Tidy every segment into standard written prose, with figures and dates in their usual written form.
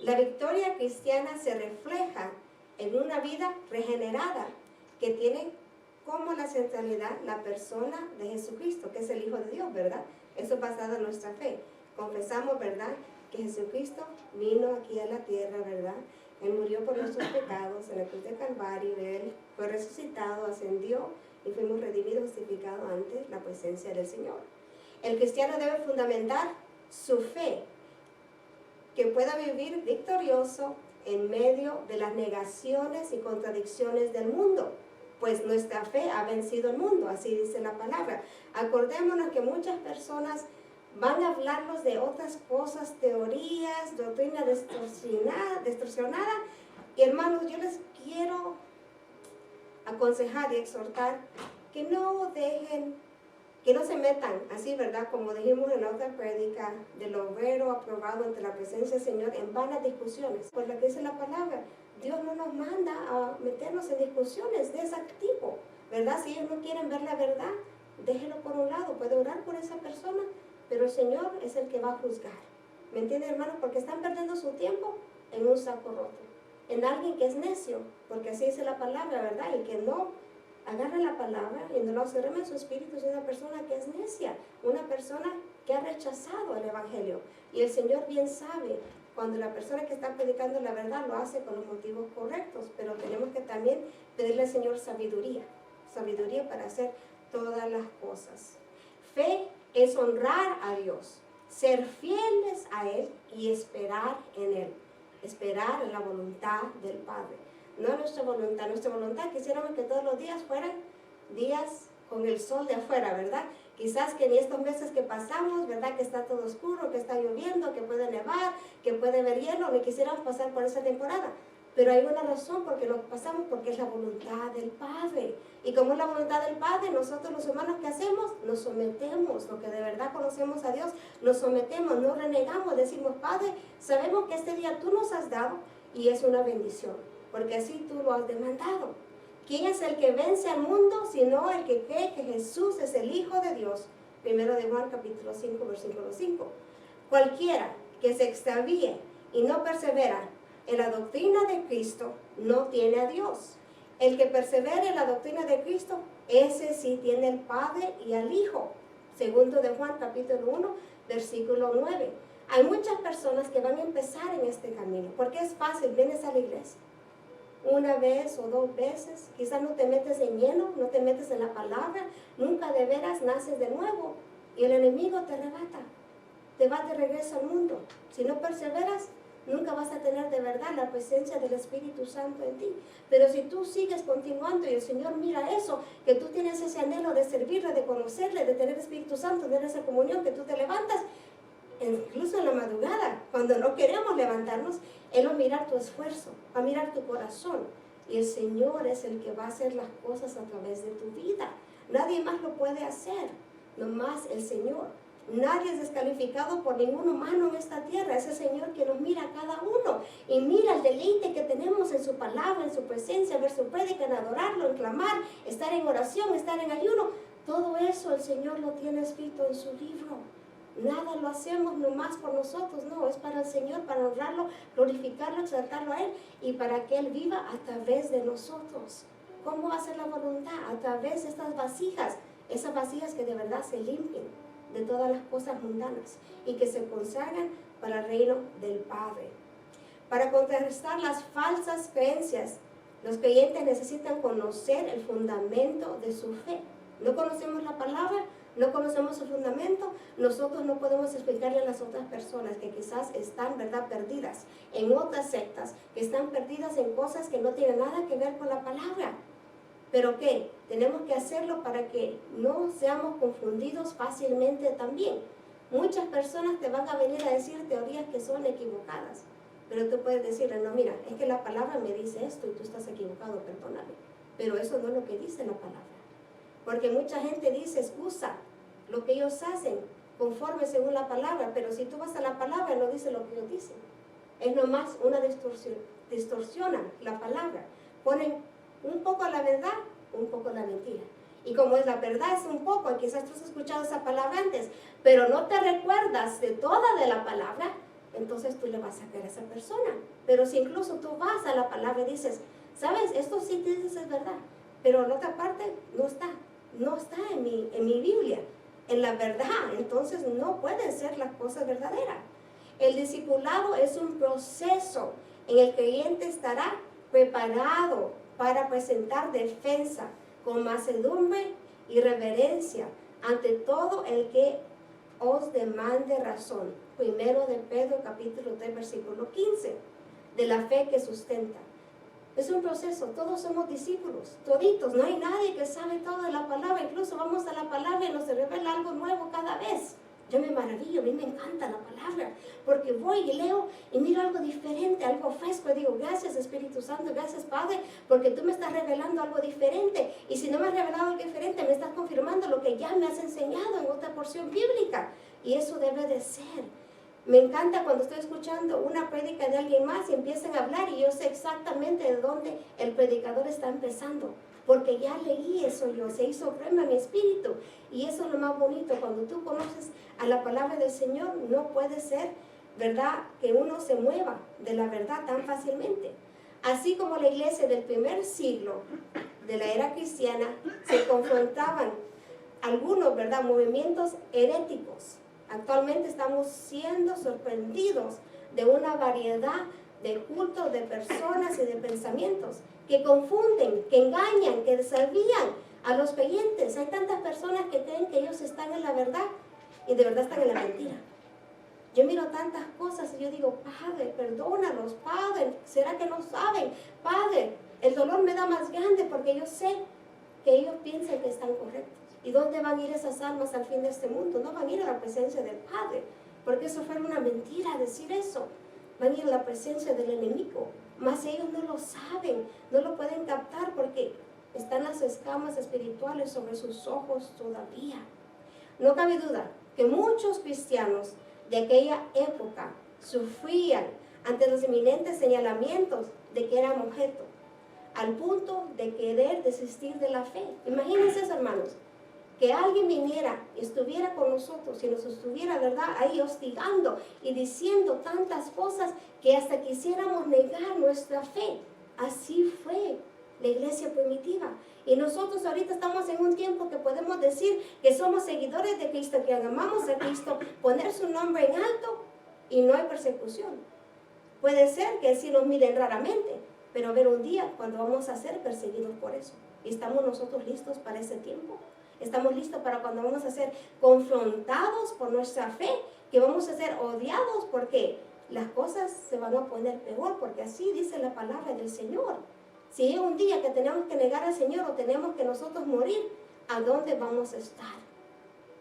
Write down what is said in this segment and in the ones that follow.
La victoria cristiana se refleja en una vida regenerada que tiene como la centralidad la persona de Jesucristo, que es el Hijo de Dios, ¿verdad? Eso es basado en nuestra fe. Confesamos, ¿verdad?, que Jesucristo vino aquí a la tierra, ¿verdad? Él murió por nuestros pecados en la cruz de Calvario, Él fue resucitado, ascendió y fuimos redimidos, justificados ante la presencia del Señor. El cristiano debe fundamentar su fe, que pueda vivir victorioso en medio de las negaciones y contradicciones del mundo, pues nuestra fe ha vencido el mundo, así dice la palabra. Acordémonos que muchas personas van a hablarnos de otras cosas, teorías, doctrina distorsionada, y hermanos, yo les quiero aconsejar y exhortar que no dejen, que no se metan así, ¿verdad? Como dijimos en la otra prédica, del obrero aprobado ante la presencia del Señor, en vanas discusiones. Por lo que dice la palabra, Dios no nos manda a meternos en discusiones de ese tipo, ¿verdad? Si ellos no quieren ver la verdad, déjenlo por un lado, puede orar por esa persona, pero el Señor es el que va a juzgar. ¿Me entienden, hermanos? Porque están perdiendo su tiempo en un saco roto, en alguien que es necio, porque así dice la palabra, ¿verdad? El que no agarra la palabra y no lo observa en su espíritu es una persona que es necia, una persona que ha rechazado el Evangelio. Y el Señor bien sabe cuando la persona que está predicando la verdad lo hace con los motivos correctos, pero tenemos que también pedirle al Señor sabiduría para hacer todas las cosas. Fe es honrar a Dios, ser fieles a Él y esperar en Él, esperar en la voluntad del Padre. No nuestra voluntad quisiéramos que todos los días fueran días con el sol de afuera, ¿verdad? Quizás que en estos meses que pasamos, ¿verdad?, que está todo oscuro, que está lloviendo, que puede nevar, que puede haber hielo, no quisiéramos pasar por esa temporada. Pero hay una razón por qué lo pasamos, porque es la voluntad del Padre. Y como es la voluntad del Padre, nosotros los humanos, ¿qué hacemos? Nos sometemos, lo que de verdad conocemos a Dios, nos sometemos, no renegamos, decimos, Padre, sabemos que este día tú nos has dado y es una bendición, porque así tú lo has demandado. ¿Quién es el que vence al mundo, sino el que cree que Jesús es el Hijo de Dios? Primero de Juan, capítulo 5, versículo 5. Cualquiera que se extravíe y no persevera en la doctrina de Cristo, no tiene a Dios. El que persevere en la doctrina de Cristo, ese sí tiene al Padre y al Hijo. Segundo de Juan, capítulo 1, versículo 9. Hay muchas personas que van a empezar en este camino, porque es fácil, vienes a la iglesia una vez o dos veces, quizás no te metes en lleno, no te metes en la palabra, nunca de veras naces de nuevo, y el enemigo te arrebata, te va de regreso al mundo. Si no perseveras, nunca vas a tener de verdad la presencia del Espíritu Santo en ti. Pero si tú sigues continuando y el Señor mira eso, que tú tienes ese anhelo de servirle, de conocerle, de tener Espíritu Santo, de tener esa comunión, que tú te levantas, incluso en la madrugada, cuando no queremos levantarnos, Él va a mirar tu esfuerzo, va a mirar tu corazón. Y el Señor es el que va a hacer las cosas a través de tu vida. Nadie más lo puede hacer, nomás el Señor. Nadie es descalificado por ningún humano en esta tierra. Es el Señor que nos mira a cada uno y mira el deleite que tenemos en su palabra, en su presencia, ver su prédica, en adorarlo, en clamar, estar en oración, estar en ayuno. Todo eso el Señor lo tiene escrito en su libro. Nada lo hacemos nomás por nosotros, no, es para el Señor, para honrarlo, glorificarlo, exaltarlo a Él y para que Él viva a través de nosotros. ¿Cómo va a ser la voluntad? A través de estas vasijas, esas vasijas que de verdad se limpien de todas las cosas mundanas y que se consagran para el reino del Padre. Para contrarrestar las falsas creencias, los creyentes necesitan conocer el fundamento de su fe. No conocemos la palabra, no conocemos el fundamento, nosotros no podemos explicarle a las otras personas que quizás están, ¿verdad?, perdidas en otras sectas, que están perdidas en cosas que no tienen nada que ver con la palabra. ¿Pero qué? Tenemos que hacerlo para que no seamos confundidos fácilmente también. Muchas personas te van a venir a decir teorías que son equivocadas, pero tú puedes decirle, no, mira, es que la palabra me dice esto y tú estás equivocado, perdóname. Pero eso no es lo que dice la palabra. Porque mucha gente dice, excusa lo que ellos hacen conforme según la palabra, pero si tú vas a la palabra no dice lo que ellos dicen. Es nomás una distorsión, distorsionan la palabra, ponen un poco la verdad, un poco la mentira. Y como es la verdad es un poco, y quizás tú has escuchado esa palabra antes, pero no te recuerdas de toda de la palabra, entonces tú le vas a creer a esa persona. Pero si incluso tú vas a la palabra y dices, ¿sabes? Esto sí te dices es verdad, pero en otra parte no está en mi Biblia, en la verdad, entonces no pueden ser las cosas verdaderas. El discipulado es un proceso en el creyente estará preparado para presentar defensa con mansedumbre y reverencia ante todo el que os demande razón. Primero de Pedro capítulo 3 versículo 15, de la fe que sustenta. Es un proceso, todos somos discípulos, toditos, no hay nadie que sabe todo de la palabra, incluso vamos a la palabra y nos revela algo nuevo cada vez. Yo me maravillo, a mí me encanta la palabra, porque voy y leo y miro algo diferente, algo fresco, y digo, gracias Espíritu Santo, gracias Padre, porque tú me estás revelando algo diferente, y si no me has revelado algo diferente, me estás confirmando lo que ya me has enseñado en otra porción bíblica, y eso debe de ser. Me encanta cuando estoy escuchando una prédica de alguien más y empiezan a hablar y yo sé exactamente de dónde el predicador está empezando, porque ya leí eso yo, se hizo rema en mi espíritu, y eso es lo más bonito, cuando tú conoces a la palabra del Señor, no puede ser, ¿verdad?, que uno se mueva de la verdad tan fácilmente. Así como la iglesia del primer siglo de la era cristiana se confrontaban algunos, ¿verdad?, movimientos heréticos. Actualmente estamos siendo sorprendidos de una variedad de cultos, de personas y de pensamientos que confunden, que engañan, que desvían a los creyentes. Hay tantas personas que creen que ellos están en la verdad y de verdad están en la mentira. Yo miro tantas cosas y yo digo, Padre, perdónalos, Padre, ¿será que no saben? Padre, el dolor me da más grande porque yo sé que ellos piensan que están correctos. ¿Y dónde van a ir esas almas al fin de este mundo? No van a ir a la presencia del Padre, porque eso fue una mentira decir eso. Van a ir a la presencia del enemigo, mas ellos no lo saben, no lo pueden captar porque están las escamas espirituales sobre sus ojos todavía. No cabe duda que muchos cristianos de aquella época sufrían ante los inminentes señalamientos de que eran objeto, al punto de querer desistir de la fe. Imagínense, hermanos, que alguien viniera y estuviera con nosotros y nos estuviera, ¿verdad?, ahí hostigando y diciendo tantas cosas que hasta quisiéramos negar nuestra fe. Así fue la iglesia primitiva. Y nosotros ahorita estamos en un tiempo que podemos decir que somos seguidores de Cristo, que amamos a Cristo, poner su nombre en alto y no hay persecución. Puede ser que sí nos miren raramente, pero ver un día cuando vamos a ser perseguidos por eso. ¿Y estamos nosotros listos para ese tiempo? ¿Estamos listos para cuando vamos a ser confrontados por nuestra fe? Que vamos a ser odiados porque las cosas se van a poner peor, porque así dice la palabra del Señor. Si hay un día que tenemos que negar al Señor o tenemos que nosotros morir, ¿a dónde vamos a estar?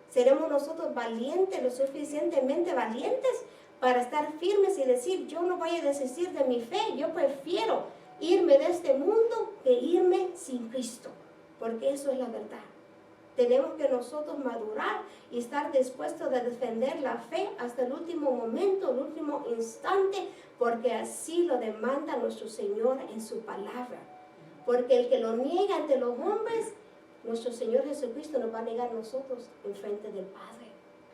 ¿Seremos nosotros valientes, lo suficientemente valientes para estar firmes y decir, yo no voy a desistir de mi fe, yo prefiero irme de este mundo que irme sin Cristo? Porque eso es la verdad. Tenemos que nosotros madurar y estar dispuestos a defender la fe hasta el último momento, el último instante, porque así lo demanda nuestro Señor en su palabra. Porque el que lo niega ante los hombres, nuestro Señor Jesucristo nos va a negar a nosotros en frente del Padre.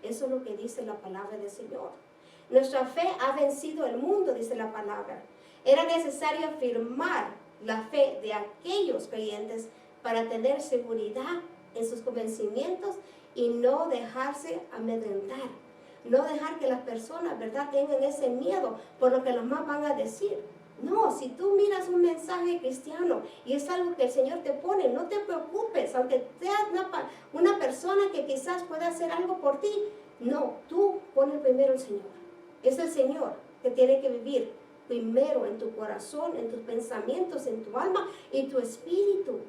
Eso es lo que dice la palabra del Señor. Nuestra fe ha vencido el mundo, dice la palabra. Era necesario afirmar la fe de aquellos creyentes para tener seguridad en sus convencimientos y no dejarse amedrentar, no dejar que las personas, ¿verdad?, tengan ese miedo por lo que los más van a decir. No, si tú miras un mensaje cristiano y es algo que el Señor te pone, no te preocupes, aunque seas una persona que quizás pueda hacer algo por ti. No, tú pones primero al Señor. Es el Señor que tiene que vivir primero en tu corazón, en tus pensamientos, en tu alma y tu espíritu.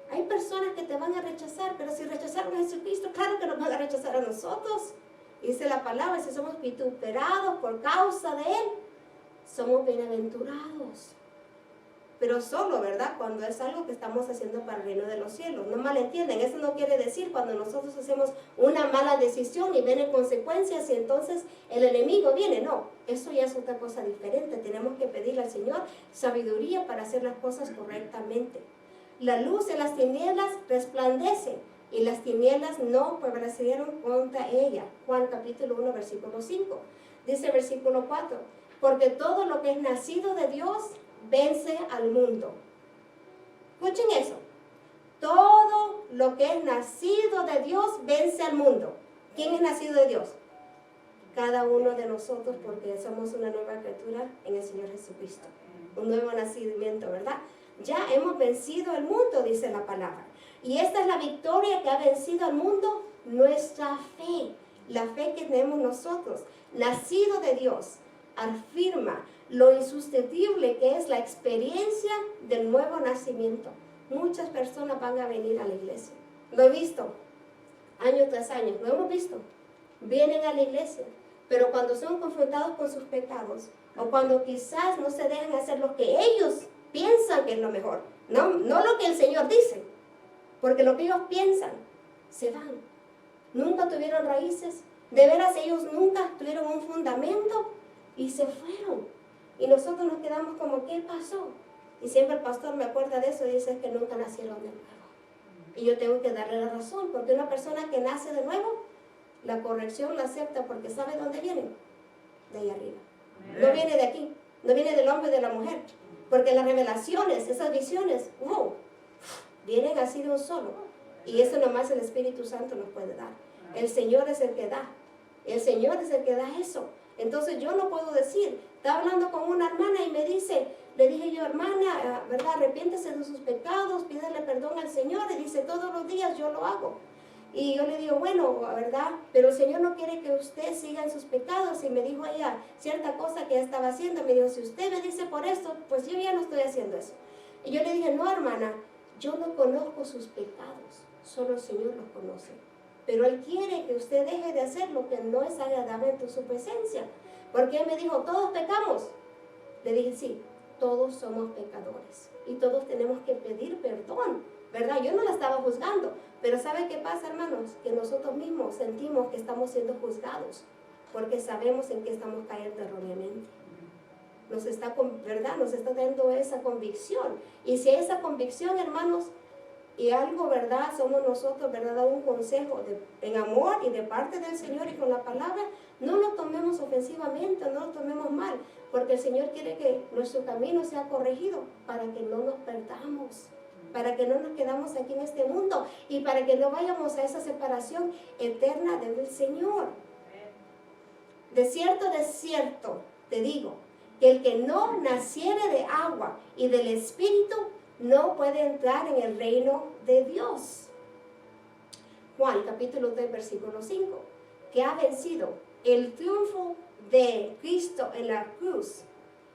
Hay personas que te van a rechazar, pero si rechazaron a Jesucristo, claro que nos van a rechazar a nosotros. Dice la palabra, si somos vituperados por causa de Él, somos bienaventurados. Pero solo, ¿verdad?, cuando es algo que estamos haciendo para el reino de los cielos. No malentiendan, eso no quiere decir cuando nosotros hacemos una mala decisión y vienen consecuencias y entonces el enemigo viene. No, eso ya es otra cosa diferente. Tenemos que pedirle al Señor sabiduría para hacer las cosas correctamente. La luz en las tinieblas resplandece y las tinieblas no prevalecieron contra ella. Juan capítulo 1 versículo 5. Dice el versículo 4, porque todo lo que es nacido de Dios vence al mundo. Escuchen eso. Todo lo que es nacido de Dios vence al mundo. ¿Quién es nacido de Dios? Cada uno de nosotros, porque somos una nueva criatura en el Señor Jesucristo. Un nuevo nacimiento, ¿verdad? Ya hemos vencido el mundo, dice la palabra. Y esta es la victoria que ha vencido al mundo, nuestra fe. La fe que tenemos nosotros, nacido de Dios, afirma lo insustituible que es la experiencia del nuevo nacimiento. Muchas personas van a venir a la iglesia. Lo he visto año tras año, lo hemos visto. Vienen a la iglesia, pero cuando son confrontados con sus pecados, o cuando quizás no se dejan hacer lo que ellos piensan que es lo mejor, no lo que el Señor dice, porque lo que ellos piensan, se van. Nunca tuvieron raíces, de veras ellos nunca tuvieron un fundamento y se fueron. Y nosotros nos quedamos como, ¿qué pasó? Y siempre el pastor me acuerda de eso y dice que nunca nacieron de nuevo. Y yo tengo que darle la razón, porque una persona que nace de nuevo, la corrección la acepta porque sabe dónde viene, de ahí arriba. No viene de aquí, no viene del hombre y de la mujer, porque las revelaciones, esas visiones, wow, vienen así de un solo. Y eso nomás el Espíritu Santo nos puede dar. El Señor es el que da. El Señor es el que da eso. Entonces yo no puedo decir, estaba hablando con una hermana y me dice, le dije yo, hermana, ¿verdad? Arrepiéntese de sus pecados, pídele perdón al Señor. Y dice, todos los días yo lo hago. Y yo le digo, bueno, ¿verdad? Pero el Señor no quiere que usted siga en sus pecados. Y me dijo ella cierta cosa que ella estaba haciendo. Me dijo, si usted me dice por esto, pues yo ya no estoy haciendo eso. Y yo le dije, no, hermana, yo no conozco sus pecados. Solo el Señor los conoce. Pero Él quiere que usted deje de hacer lo que no es agradable en su presencia. Porque Él me dijo, ¿todos pecamos? Le dije, sí, todos somos pecadores. Y todos tenemos que pedir perdón, ¿verdad? Yo no la estaba juzgando. Pero ¿sabe qué pasa, hermanos? Que nosotros mismos sentimos que estamos siendo juzgados. Porque sabemos en qué estamos cayendo erróneamente. ¿Verdad? Nos está dando esa convicción. Y si esa convicción, hermanos, y algo, ¿verdad? Somos nosotros, ¿verdad? Dar un consejo en amor y de parte del Señor y con la palabra, no lo tomemos ofensivamente, no lo tomemos mal, porque el Señor quiere que nuestro camino sea corregido para que no nos perdamos, para que no nos quedamos aquí en este mundo y para que no vayamos a esa separación eterna del Señor. De cierto, te digo, que el que no naciere de agua y del Espíritu no puede entrar en el reino de Dios. Juan capítulo 3 versículo 5, que ha vencido el triunfo de Cristo en la cruz,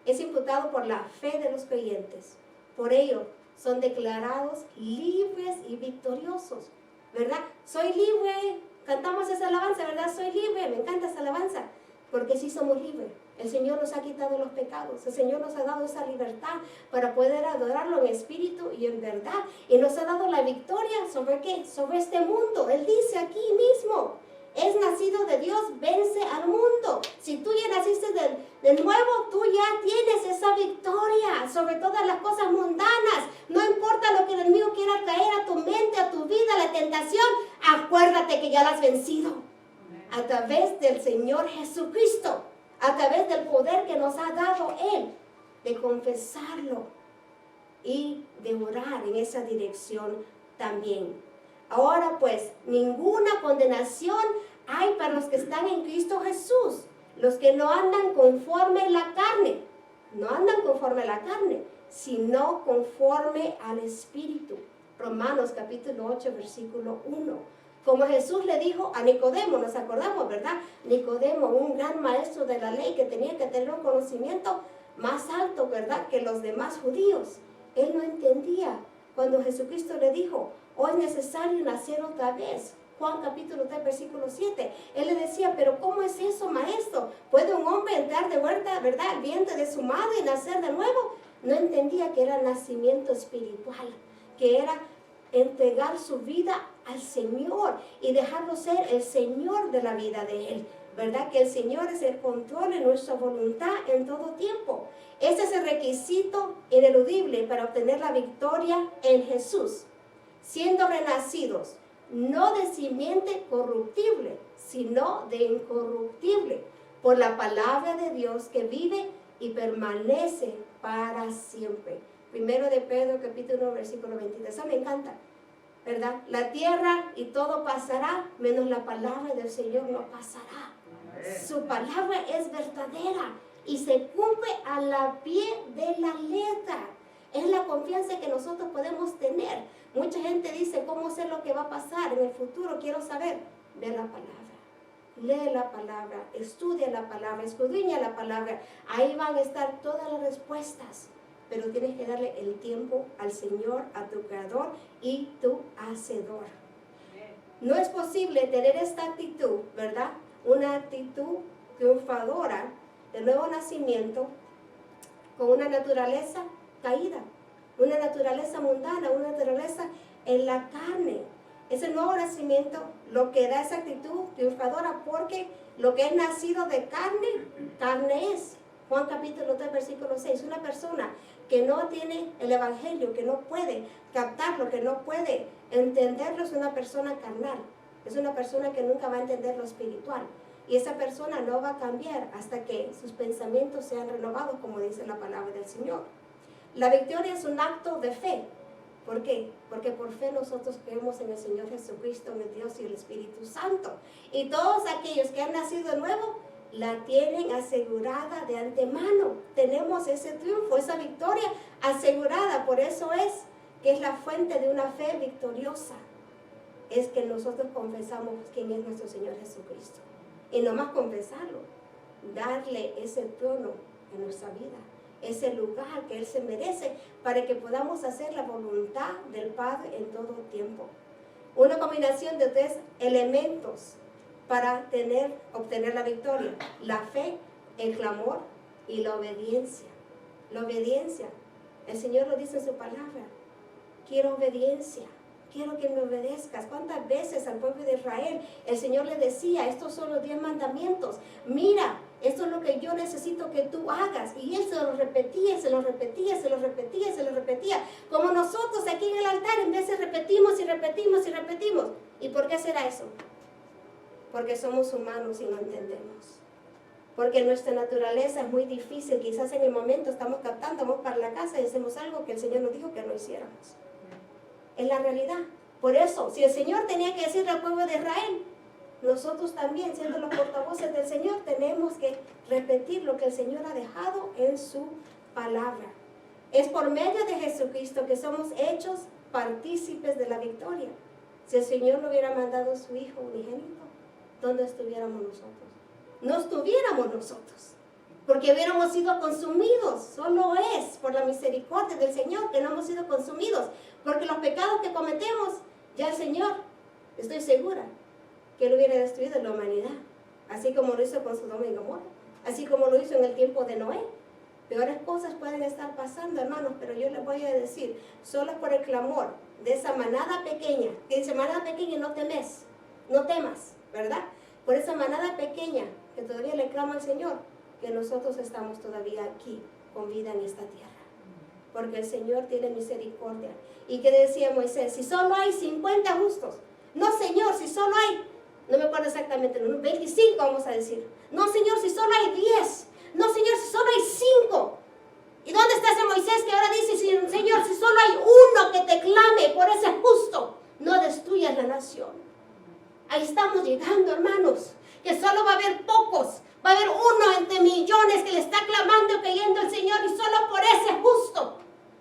es imputado por la fe de los creyentes. Por ello son declarados libres y victoriosos, ¿verdad? Soy libre, cantamos esa alabanza, ¿verdad? Soy libre, me encanta esa alabanza, porque sí somos libres. El Señor nos ha quitado los pecados. El Señor nos ha dado esa libertad para poder adorarlo en espíritu y en verdad. Y nos ha dado la victoria ¿sobre qué? Sobre este mundo. Él dice aquí mismo, es nacido de Dios, vence al mundo. Si tú ya naciste de nuevo, tú ya tienes esa victoria sobre todas las cosas mundanas. No importa lo que el enemigo quiera caer a tu mente, a tu vida, la tentación, acuérdate que ya la has vencido. A través del Señor Jesucristo. A través del poder que nos ha dado Él, de confesarlo y de orar en esa dirección también. Ahora pues, ninguna condenación hay para los que están en Cristo Jesús, los que no andan conforme a la carne, sino conforme al Espíritu. Romanos capítulo 8, versículo 1. Como Jesús le dijo a Nicodemo, nos acordamos, ¿verdad? Nicodemo, un gran maestro de la ley que tenía que tener un conocimiento más alto, ¿verdad? Que los demás judíos. Él no entendía cuando Jesucristo le dijo, oh, es necesario nacer otra vez. Juan capítulo 3, versículo 7. Él le decía, pero ¿cómo es eso, maestro? ¿Puede un hombre entrar de vuelta, ¿verdad?, al vientre de su madre y nacer de nuevo? No entendía que era nacimiento espiritual, que era entregar su vida al Señor y dejarlo ser el Señor de la vida de Él, ¿verdad? Que el Señor es el control de nuestra voluntad en todo tiempo. Ese es el requisito ineludible para obtener la victoria en Jesús, siendo renacidos, no de simiente corruptible, sino de incorruptible, por la palabra de Dios que vive y permanece para siempre. Primero de Pedro, capítulo 1, versículo 23. Eso me encanta, ¿verdad? La tierra y todo pasará, menos la palabra del Señor no pasará. Su palabra es verdadera y se cumple a la pie de la letra. Es la confianza que nosotros podemos tener. Mucha gente dice, ¿cómo sé lo que va a pasar en el futuro? Quiero saber. Ve la palabra. Lee la palabra, estudia la palabra, escudriña la palabra. Ahí van a estar todas las respuestas. Pero tienes que darle el tiempo al Señor, a tu Creador y tu Hacedor. No es posible tener esta actitud, ¿verdad? Una actitud triunfadora de nuevo nacimiento con una naturaleza caída, una naturaleza mundana, una naturaleza en la carne. Ese nuevo nacimiento lo que da esa actitud triunfadora, porque lo que es nacido de carne, carne es. Juan capítulo 3, versículo 6. Una persona que no tiene el evangelio, que no puede captarlo, que no puede entenderlo, es una persona carnal. Es una persona que nunca va a entender lo espiritual. Y esa persona no va a cambiar hasta que sus pensamientos sean renovados, como dice la palabra del Señor. La victoria es un acto de fe. ¿Por qué? Porque por fe nosotros creemos en el Señor Jesucristo, en el Dios y el Espíritu Santo. Y todos aquellos que han nacido de nuevo, la tienen asegurada de antemano. Tenemos ese triunfo, esa victoria asegurada. Por eso es que es la fuente de una fe victoriosa. Es que nosotros confesamos quién es nuestro Señor Jesucristo. Y no más confesarlo, darle ese trono en nuestra vida, ese lugar que Él se merece, para que podamos hacer la voluntad del Padre en todo tiempo. Una combinación de tres elementos para obtener la victoria: la fe, el clamor y la obediencia. La obediencia, el Señor lo dice en su palabra: quiero obediencia, quiero que me obedezcas. ¿Cuántas veces al pueblo de Israel el Señor le decía, estos son los 10 mandamientos, mira, esto es lo que yo necesito que tú hagas? Y Él se lo repetía, se lo repetía, se lo repetía, se lo repetía. Como nosotros aquí en el altar, en vez de repetimos y repetimos y repetimos. ¿Y por qué será eso? Porque somos humanos y no entendemos. Porque nuestra naturaleza es muy difícil. Quizás en el momento estamos captando, vamos para la casa y hacemos algo que el Señor nos dijo que no hiciéramos. Es la realidad. Por eso, si el Señor tenía que decirle al pueblo de Israel, nosotros también, siendo los portavoces del Señor, tenemos que repetir lo que el Señor ha dejado en su palabra. Es por medio de Jesucristo que somos hechos partícipes de la victoria. Si el Señor no hubiera mandado a su Hijo unigénito, ¿dónde estuviéramos nosotros? No estuviéramos nosotros, porque hubiéramos sido consumidos. Solo es por la misericordia del Señor que no hemos sido consumidos, porque los pecados que cometemos, ya el Señor, estoy segura, que Él hubiera destruido la humanidad, así como lo hizo con Sodoma y Gomorra, así como lo hizo en el tiempo de Noé. Peores cosas pueden estar pasando, hermanos, pero yo les voy a decir, solo por el clamor de esa manada pequeña, que dice manada pequeña, no temas, ¿verdad? Por esa manada pequeña que todavía le clama al Señor, que nosotros estamos todavía aquí con vida en esta tierra, porque el Señor tiene misericordia. ¿Y qué decía Moisés? Si solo hay 50 justos. No, Señor, si solo hay, no me acuerdo exactamente, 25 vamos a decir. No, Señor, si solo hay 10. No, Señor, si solo hay 5. ¿Y dónde está ese Moisés que ahora dice, Señor, si solo hay uno que te clame por ese justo, no destruyas la nación? Ahí estamos llegando, hermanos, que solo va a haber pocos, va a haber uno entre millones que le está clamando y creyendo al Señor, y solo por ese justo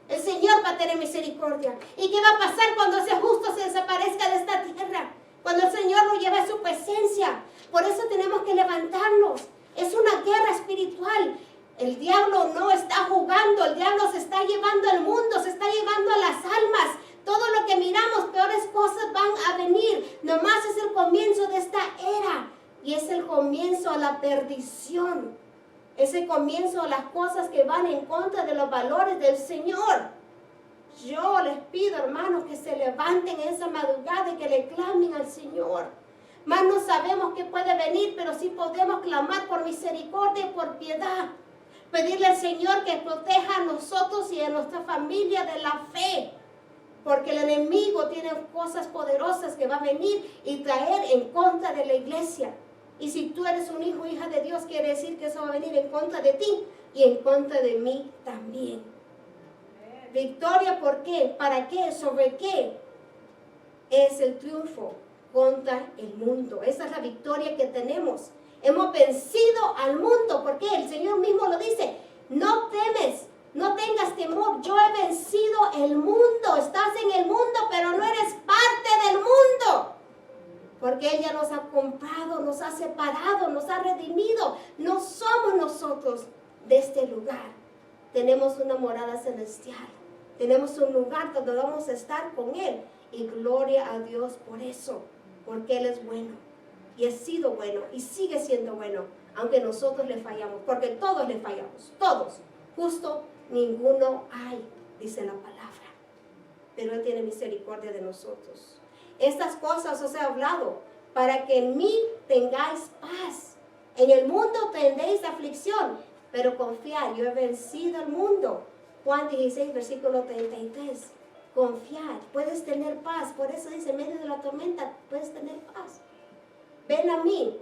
el Señor va a tener misericordia. ¿Y qué va a pasar cuando ese justo se desaparezca de esta tierra? Cuando el Señor lo lleve a su presencia. Por eso tenemos que levantarnos. Es una guerra espiritual. El diablo no está jugando, el diablo se está llevando al mundo, se está llevando a las almas. Todo lo que miramos, peores cosas van a venir. Nomás es el comienzo de esta era. Y es el comienzo a la perdición. Es el comienzo a las cosas que van en contra de los valores del Señor. Yo les pido, hermanos, que se levanten esa madrugada y que le clamen al Señor. Más no sabemos qué puede venir, pero sí podemos clamar por misericordia y por piedad. Pedirle al Señor que proteja a nosotros y a nuestra familia de la fe. Porque el enemigo tiene cosas poderosas que va a venir y traer en contra de la iglesia. Y si tú eres un hijo o hija de Dios, quiere decir que eso va a venir en contra de ti y en contra de mí también. Victoria, ¿por qué? ¿Para qué? ¿Sobre qué? Es el triunfo contra el mundo. Esa es la victoria que tenemos. Hemos vencido al mundo. ¿Por qué? El Señor mismo lo dice. No temes, no tengas temor. Yo he vencido el mundo. Estás en el mundo, pero no eres parte del mundo. Porque Él ya nos ha comprado, nos ha separado, nos ha redimido. No somos nosotros de este lugar. Tenemos una morada celestial. Tenemos un lugar donde vamos a estar con Él. Y gloria a Dios por eso. Porque Él es bueno. Y ha sido bueno. Y sigue siendo bueno. Aunque nosotros le fallamos. Porque todos le fallamos. Todos. Justo ninguno hay, dice la palabra. Pero Él tiene misericordia de nosotros. Estas cosas os he hablado, para que en mí tengáis paz. En el mundo tendréis aflicción, pero confiad, yo he vencido el mundo. Juan 16, versículo 33. Confiad, puedes tener paz. Por eso dice, en medio de la tormenta, puedes tener paz. Ven a mí,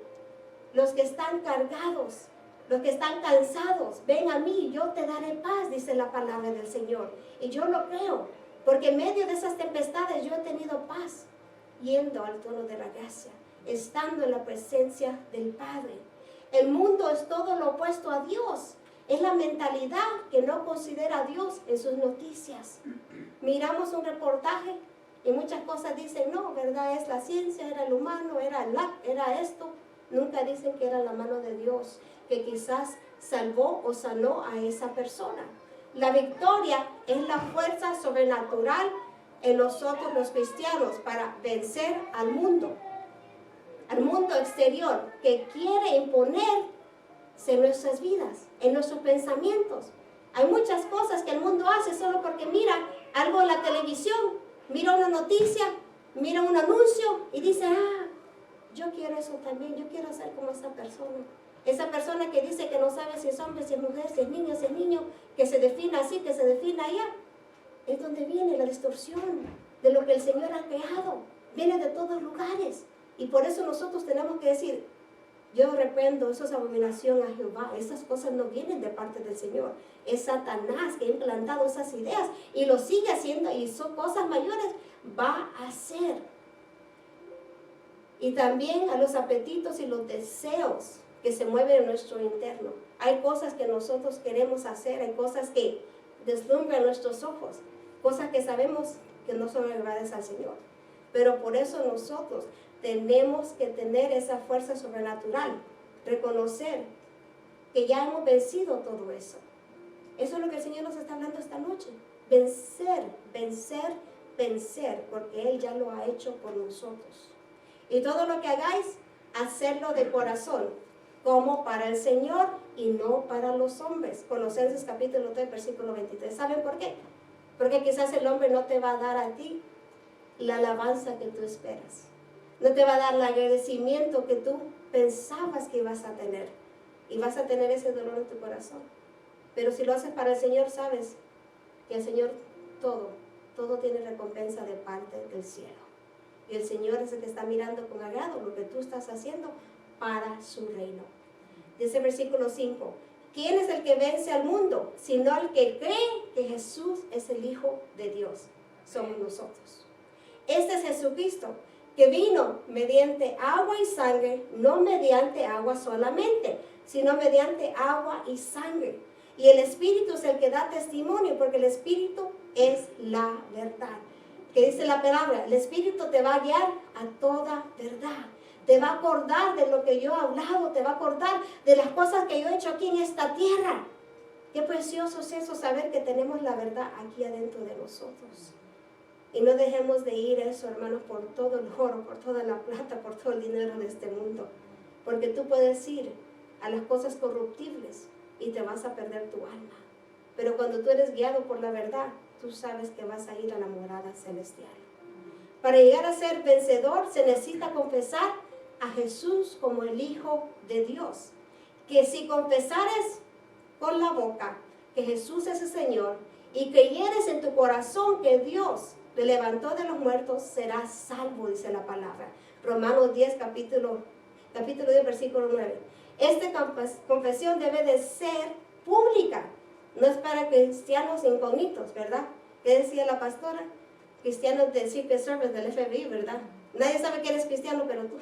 los que están cargados, los que están cansados, ven a mí, yo te daré paz, dice la palabra del Señor. Y yo lo creo, porque en medio de esas tempestades yo he tenido paz. Yendo al trono de la gracia, estando en la presencia del Padre. El mundo es todo lo opuesto a Dios. Es la mentalidad que no considera a Dios en sus noticias. Miramos un reportaje y muchas cosas dicen, no, ¿verdad? Es la ciencia, era el humano, era esto. Nunca dicen que era la mano de Dios, que quizás salvó o sanó a esa persona. La victoria es la fuerza sobrenatural en nosotros los cristianos para vencer al mundo exterior que quiere imponerse en nuestras vidas, en nuestros pensamientos. Hay muchas cosas que el mundo hace solo porque mira algo en la televisión, mira una noticia, mira un anuncio y dice, yo quiero eso también, yo quiero ser como esa persona que dice que no sabe si es hombre, si es mujer, si es niño, que se defina así, que se defina allá. Es donde viene la distorsión de lo que el Señor ha creado. Viene de todos lugares. Y por eso nosotros tenemos que decir, yo reprendo, eso es abominación a Jehová. Esas cosas no vienen de parte del Señor. Es Satanás que ha implantado esas ideas y lo sigue haciendo y son cosas mayores. Va a hacer. Y también a los apetitos y los deseos que se mueven en nuestro interno. Hay cosas que nosotros queremos hacer, hay cosas que deslumbran nuestros ojos. Cosas que sabemos que no son agradables al Señor. Pero por eso nosotros tenemos que tener esa fuerza sobrenatural. Reconocer que ya hemos vencido todo eso. Eso es lo que el Señor nos está hablando esta noche. Vencer, vencer, vencer. Porque Él ya lo ha hecho por nosotros. Y todo lo que hagáis, hacerlo de corazón. Como para el Señor y no para los hombres. Colosenses capítulo 3, versículo 23. ¿Saben por qué? Porque quizás el hombre no te va a dar a ti la alabanza que tú esperas. No te va a dar el agradecimiento que tú pensabas que ibas a tener. Y vas a tener ese dolor en tu corazón. Pero si lo haces para el Señor, sabes que el Señor todo tiene recompensa de parte del cielo. Y el Señor es el que está mirando con agrado lo que tú estás haciendo para su reino. Dice el versículo 5. ¿Quién es el que vence al mundo? Sino el que cree que Jesús es el Hijo de Dios. Somos nosotros. Este es Jesucristo, que vino mediante agua y sangre, no mediante agua solamente, sino mediante agua y sangre. Y el Espíritu es el que da testimonio, porque el Espíritu es la verdad. Que dice la palabra, el Espíritu te va a guiar a toda verdad. Te va a acordar de lo que yo he hablado, te va a acordar de las cosas que yo he hecho aquí en esta tierra. Qué precioso es eso, saber que tenemos la verdad aquí adentro de nosotros. Y no dejemos de ir eso, hermanos, por todo el oro, por toda la plata, por todo el dinero de este mundo. Porque tú puedes ir a las cosas corruptibles y te vas a perder tu alma. Pero cuando tú eres guiado por la verdad, tú sabes que vas a ir a la morada celestial. Para llegar a ser vencedor se necesita confesar a Jesús como el Hijo de Dios. Que si confesares con la boca que Jesús es el Señor y creyeres en tu corazón que Dios le levantó de los muertos, serás salvo, dice la palabra. Romanos 10, capítulo 10, versículo 9. Esta confesión debe de ser pública, no es para cristianos incógnitos, ¿verdad? ¿Qué decía la pastora? Cristianos del Secret Service, del FBI, ¿verdad? Nadie sabe que eres cristiano, pero tú,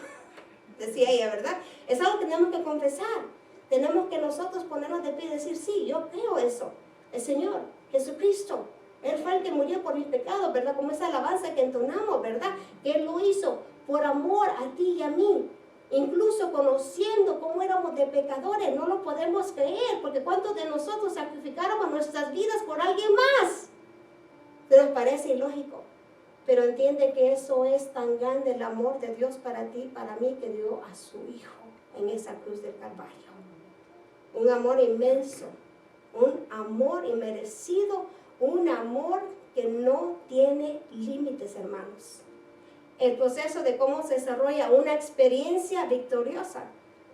decía ella, ¿verdad? Es algo que tenemos que confesar. Tenemos que nosotros ponernos de pie y decir, sí, yo creo eso. El Señor, Jesucristo, Él fue el que murió por mis pecados, ¿verdad? Como esa alabanza que entonamos, ¿verdad? Que Él lo hizo por amor a ti y a mí. Incluso conociendo cómo éramos de pecadores, no lo podemos creer, porque ¿cuántos de nosotros sacrificáramos nuestras vidas por alguien más? Se nos parece ilógico, pero entiende que eso es tan grande el amor de Dios para ti y para mí, que dio a su Hijo en esa cruz del Calvario. Un amor inmenso, un amor inmerecido, un amor que no tiene límites, hermanos. El proceso de cómo se desarrolla una experiencia victoriosa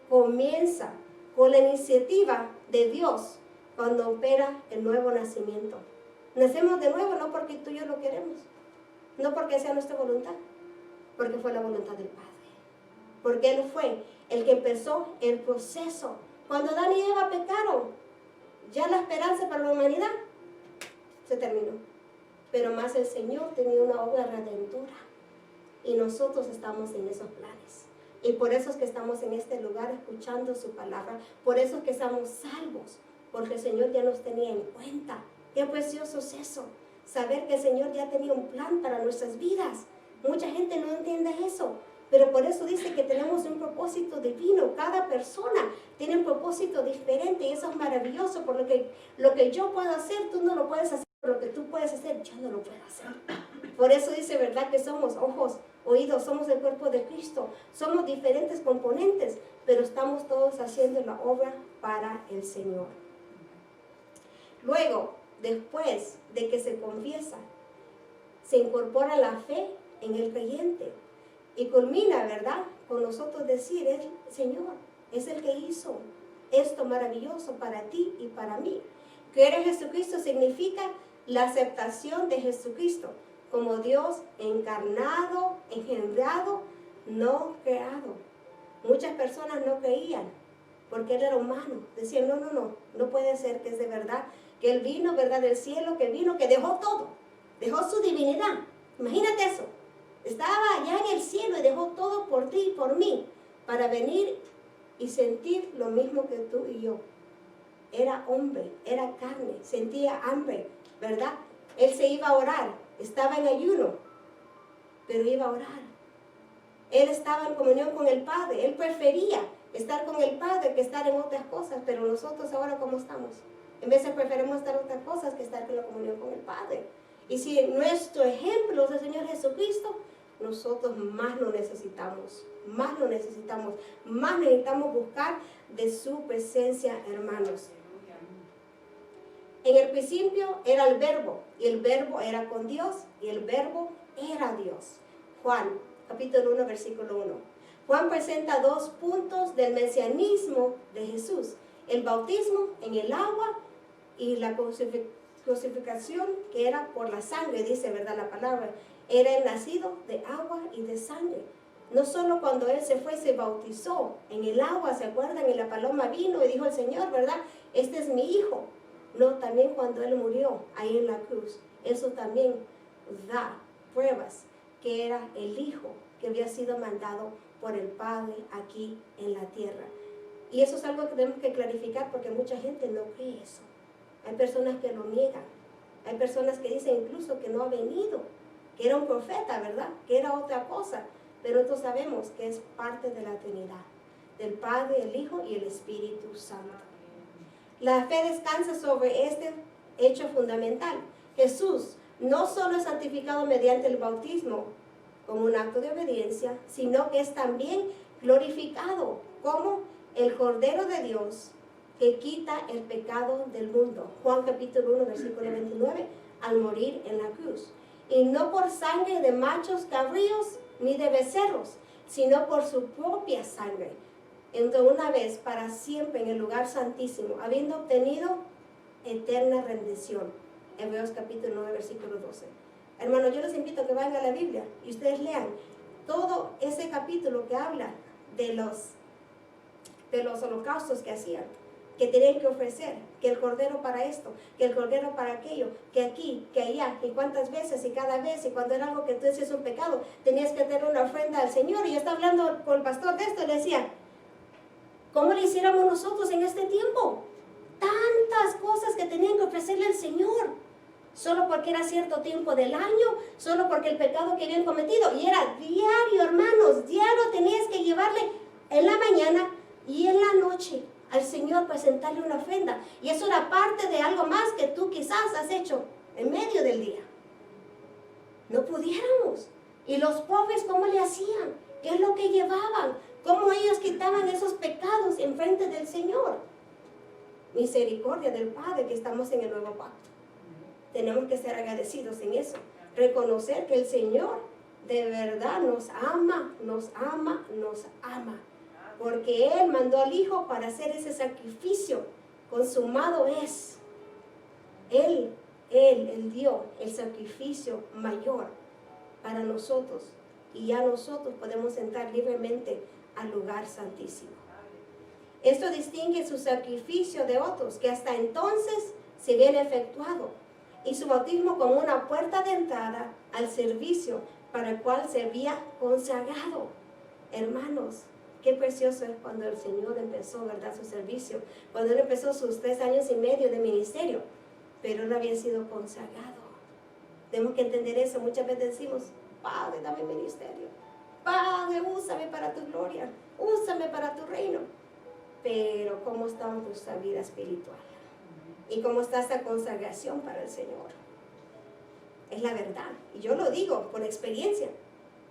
comienza con la iniciativa de Dios cuando opera el nuevo nacimiento. Nacemos de nuevo no porque tú y yo lo queremos, no porque sea nuestra voluntad, porque fue la voluntad del Padre. Porque Él fue el que empezó el proceso. Cuando Adán y Eva pecaron, ya la esperanza para la humanidad se terminó. Pero más el Señor tenía una obra redentora. Y nosotros estamos en esos planes. Y por eso es que estamos en este lugar escuchando su palabra. Por eso es que estamos salvos. Porque el Señor ya nos tenía en cuenta. Qué precioso es eso. Saber que el Señor ya tenía un plan para nuestras vidas. Mucha gente no entiende eso. Pero por eso dice que tenemos un propósito divino. Cada persona tiene un propósito diferente. Y eso es maravilloso. Por lo que yo puedo hacer, tú no lo puedes hacer. Por lo que tú puedes hacer, yo no lo puedo hacer. Por eso dice, ¿verdad? Que somos ojos, oídos, somos el cuerpo de Cristo. Somos diferentes componentes, pero estamos todos haciendo la obra para el Señor. Luego, después de que se confiesa, se incorpora la fe en el creyente. Y culmina, ¿verdad? Con nosotros decir, el Señor es el que hizo esto maravilloso para ti y para mí. Creer en Jesucristo significa la aceptación de Jesucristo como Dios encarnado, engendrado, no creado. Muchas personas no creían porque Él era humano. Decían, no puede ser que es de verdad, que Él vino, ¿verdad? Del cielo, que vino, que dejó todo, dejó su divinidad. Imagínate eso. Estaba allá en el cielo y dejó todo por ti y por mí, para venir y sentir lo mismo que tú y yo. Era hombre, era carne, sentía hambre, ¿verdad? Él se iba a orar, estaba en ayuno, pero iba a orar. Él estaba en comunión con el Padre, Él prefería estar con el Padre que estar en otras cosas, pero nosotros ahora ¿cómo estamos? En veces preferimos estar en otras cosas que estar en la comunión con el Padre. Y si nuestro ejemplo es el Señor Jesucristo, nosotros más lo necesitamos, más lo necesitamos, más necesitamos buscar de su presencia, hermanos. En el principio era el verbo, y el verbo era con Dios, y el verbo era Dios. Juan, capítulo 1, versículo 1. Juan presenta dos puntos del mesianismo de Jesús. El bautismo en el agua y la crucificación que era por la sangre, dice, ¿verdad? La palabra. Era el nacido de agua y de sangre. No solo cuando Él se fue, se bautizó en el agua, ¿se acuerdan? Y la paloma vino y dijo el Señor, ¿verdad? Este es mi hijo. No, también cuando Él murió ahí en la cruz. Eso también da pruebas que era el Hijo que había sido mandado por el Padre aquí en la tierra. Y eso es algo que tenemos que clarificar porque mucha gente no cree eso. Hay personas que lo niegan. Hay personas que dicen incluso que no ha venido, que era un profeta, ¿verdad? Que era otra cosa. Pero nosotros sabemos que es parte de la Trinidad, del Padre, el Hijo y el Espíritu Santo. La fe descansa sobre este hecho fundamental. Jesús no solo es santificado mediante el bautismo como un acto de obediencia, sino que es también glorificado como el Cordero de Dios que quita el pecado del mundo. Juan capítulo 1, versículo 29, al morir en la cruz. Y no por sangre de machos cabríos ni de becerros, sino por su propia sangre. Entró una vez para siempre en el lugar santísimo, habiendo obtenido eterna rendición. Hebreos capítulo 9, versículo 12. Hermanos, yo les invito a que vayan a la Biblia y ustedes lean todo ese capítulo que habla de los de los holocaustos que hacían, que tenían que ofrecer, que el cordero para esto, que el cordero para aquello, que aquí, que allá, y cuántas veces, y cada vez, y cuando era algo que tú hacías un pecado, tenías que tener una ofrenda al Señor. Y yo estaba hablando con el pastor de esto, y le decía, ¿cómo le hiciéramos nosotros en este tiempo? Tantas cosas que tenían que ofrecerle al Señor, solo porque era cierto tiempo del año, solo porque el pecado que habían cometido, y era diario, hermanos, diario tenías que llevarle en la mañana y en la noche al Señor, presentarle una ofrenda. Y eso era parte de algo más que tú quizás has hecho en medio del día. No pudiéramos. Y los pobres, ¿cómo le hacían? ¿Qué es lo que llevaban? ¿Cómo ellos quitaban esos pecados en frente del Señor? Misericordia del Padre, que estamos en el nuevo pacto. Tenemos que ser agradecidos en eso. Reconocer que el Señor de verdad nos ama, nos ama, nos ama. Porque Él mandó al Hijo para hacer ese sacrificio. Consumado es. Él dio el sacrificio mayor para nosotros. Y ya nosotros podemos entrar libremente al lugar santísimo. Esto distingue su sacrificio de otros, que hasta entonces se habían efectuado, y su bautismo como una puerta de entrada al servicio para el cual se había consagrado. Hermanos, qué precioso es cuando el Señor empezó, ¿verdad?, su servicio, cuando Él empezó sus 3 años y medio de ministerio, pero Él había sido consagrado. Tenemos que entender eso. Muchas veces decimos, Padre, dame ministerio. Padre, úsame para tu gloria, úsame para tu reino. Pero ¿cómo está nuestra vida espiritual? ¿Y cómo está esta consagración para el Señor? Es la verdad. Y yo lo digo por experiencia.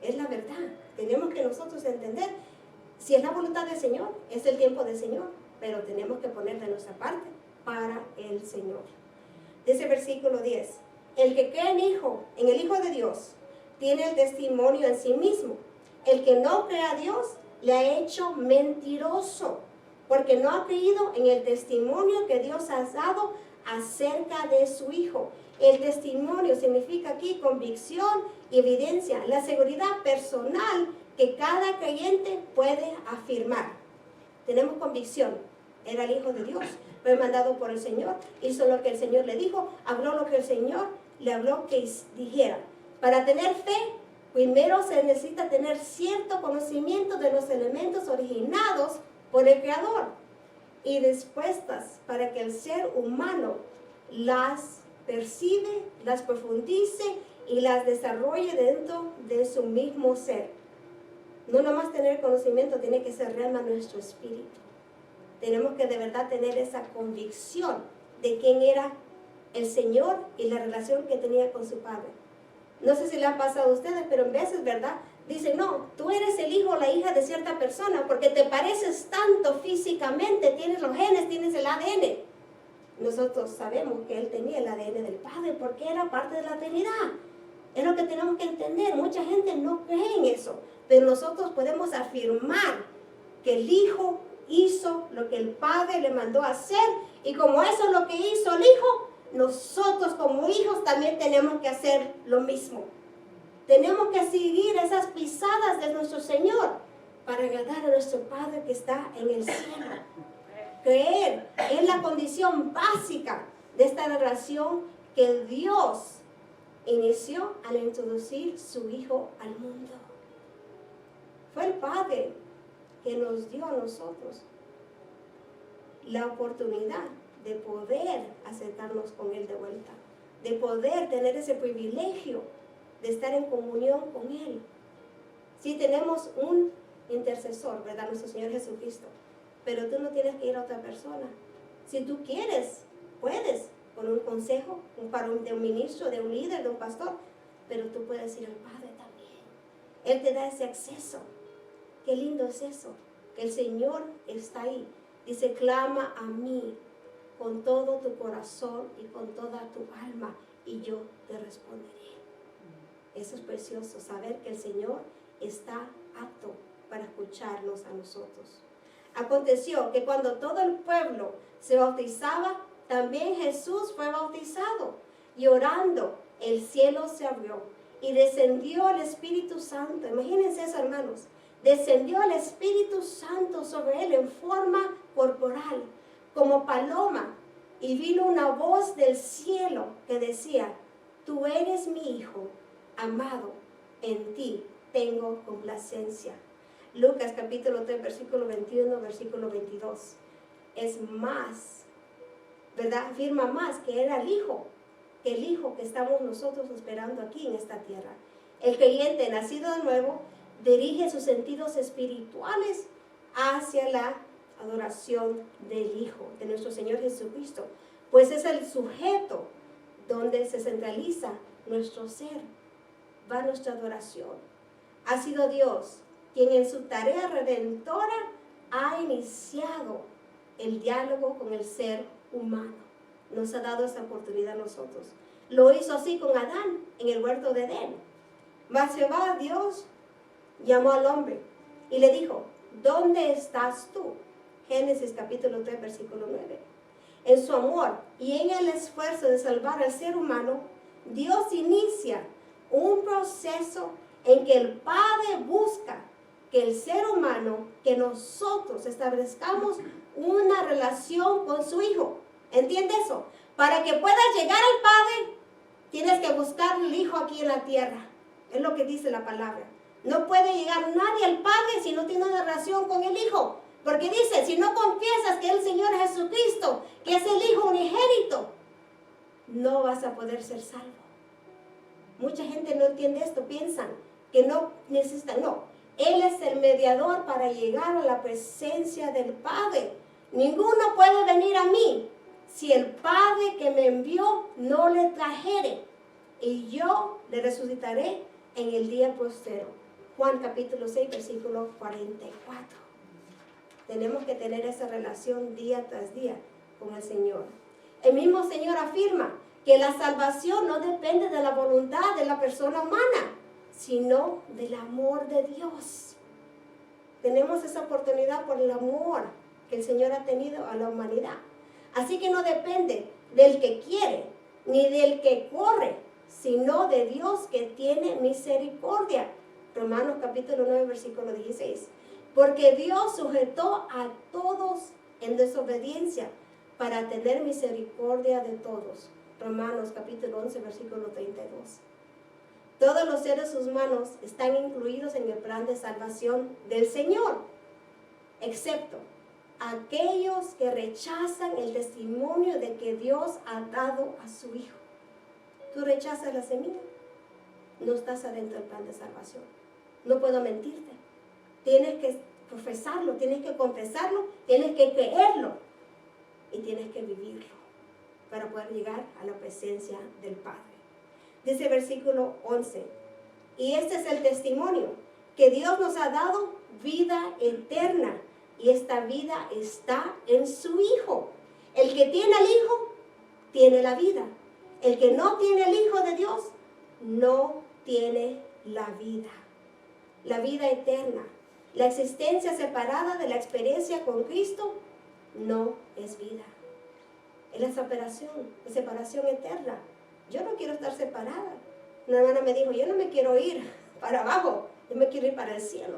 Es la verdad. Tenemos que nosotros entender, si es la voluntad del Señor, es el tiempo del Señor, pero tenemos que poner de nuestra parte para el Señor. Dice el versículo 10, el que cree en el Hijo de Dios, tiene el testimonio en sí mismo. El que no cree a Dios, le ha hecho mentiroso, porque no ha creído en el testimonio que Dios ha dado acerca de su Hijo. El testimonio significa aquí convicción y evidencia, la seguridad personal que cada creyente puede afirmar. Tenemos convicción, era el Hijo de Dios, fue mandado por el Señor, hizo lo que el Señor le dijo, habló lo que el Señor le habló que dijera. Para tener fe, primero se necesita tener cierto conocimiento de los elementos originados por el Creador y dispuestas para que el ser humano las percibe, las profundice y las desarrolle dentro de su mismo ser. No nomás tener conocimiento, tiene que ser real a nuestro espíritu. Tenemos que de verdad tener esa convicción de quién era el Señor y la relación que tenía con su Padre. No sé si le ha pasado a ustedes, pero en veces, ¿verdad?, dicen, no, tú eres el hijo o la hija de cierta persona porque te pareces tanto físicamente, tienes los genes, tienes el ADN. Nosotros sabemos que él tenía el ADN del Padre porque era parte de la Trinidad. Es lo que tenemos que entender. Mucha gente no cree en eso, pero nosotros podemos afirmar que el Hijo hizo lo que el Padre le mandó a hacer, y como eso es lo que hizo el Hijo, nosotros como hijos también tenemos que hacer lo mismo. Tenemos que seguir esas pisadas de nuestro Señor para agradar a nuestro Padre que está en el cielo. Creer es la condición básica de esta relación que Dios inició al introducir su Hijo al mundo. Fue el Padre que nos dio a nosotros la oportunidad de poder acercarnos con Él de vuelta, de poder tener ese privilegio de estar en comunión con Él. Sí, tenemos un intercesor, ¿verdad?, nuestro Señor Jesucristo, pero tú no tienes que ir a otra persona. Si tú quieres, puedes, con un consejo, de un ministro, de un líder, de un pastor, pero tú puedes ir al Padre también. Él te da ese acceso. Qué lindo es eso, que el Señor está ahí. Dice, clama a mí con todo tu corazón y con toda tu alma, y yo te responderé. Eso es precioso, saber que el Señor está apto para escucharnos a nosotros. Aconteció que cuando todo el pueblo se bautizaba, también Jesús fue bautizado, y orando, el cielo se abrió y descendió el Espíritu Santo. Imagínense eso, hermanos. descendió el Espíritu Santo sobre él en forma corporal, como paloma, y vino una voz del cielo que decía: tú eres mi Hijo amado, en ti tengo complacencia. Lucas capítulo 3, versículo 21, versículo 22. Es más, ¿verdad? Afirma más que era el Hijo que estamos nosotros esperando aquí en esta tierra. El creyente nacido de nuevo dirige sus sentidos espirituales hacia la adoración del Hijo, de nuestro Señor Jesucristo, pues es el sujeto donde se centraliza nuestro ser, va nuestra adoración. Ha sido Dios quien en su tarea redentora ha iniciado el diálogo con el ser humano. Nos ha dado esa oportunidad a nosotros. Lo hizo así con Adán en el huerto de Edén. Mas Jehová Dios llamó al hombre y le dijo: ¿dónde estás tú? Génesis capítulo 3, versículo 9. En su amor y en el esfuerzo de salvar al ser humano, Dios inicia un proceso en que el Padre busca que el ser humano, que nosotros establezcamos una relación con su Hijo. ¿Entiende eso? Para que puedas llegar al Padre, tienes que buscar el Hijo aquí en la tierra. Es lo que dice la palabra. No puede llegar nadie al Padre si no tiene una relación con el Hijo. Porque dice, si no confiesas que es el Señor Jesucristo, que es el Hijo unigénito, no vas a poder ser salvo. Mucha gente no entiende esto, piensan que no necesitan, no. Él es el mediador para llegar a la presencia del Padre. Ninguno puede venir a mí si el Padre que me envió no le trajere, y yo le resucitaré en el día postero. Juan capítulo 6, versículo 44. Tenemos que tener esa relación día tras día con el Señor. El mismo Señor afirma que la salvación no depende de la voluntad de la persona humana, sino del amor de Dios. Tenemos esa oportunidad por el amor que el Señor ha tenido a la humanidad. Así que no depende del que quiere, ni del que corre, sino de Dios que tiene misericordia. Romanos capítulo 9, versículo 16. Porque Dios sujetó a todos en desobediencia para tener misericordia de todos. Romanos capítulo 11, versículo 32. Todos los seres humanos están incluidos en el plan de salvación del Señor, excepto aquellos que rechazan el testimonio de que Dios ha dado a su Hijo. Tú rechazas la semilla, no estás adentro del plan de salvación. No puedo mentirte. Tienes que profesarlo, tienes que confesarlo, tienes que creerlo y tienes que vivirlo para poder llegar a la presencia del Padre. Dice el versículo 11, y este es el testimonio, que Dios nos ha dado vida eterna, y esta vida está en su Hijo. El que tiene al Hijo, tiene la vida. El que no tiene al Hijo de Dios, no tiene la vida eterna. La existencia separada de la experiencia con Cristo no es vida. Es la separación eterna. Yo no quiero estar separada. Una hermana me dijo, yo no me quiero ir para abajo, yo me quiero ir para el cielo.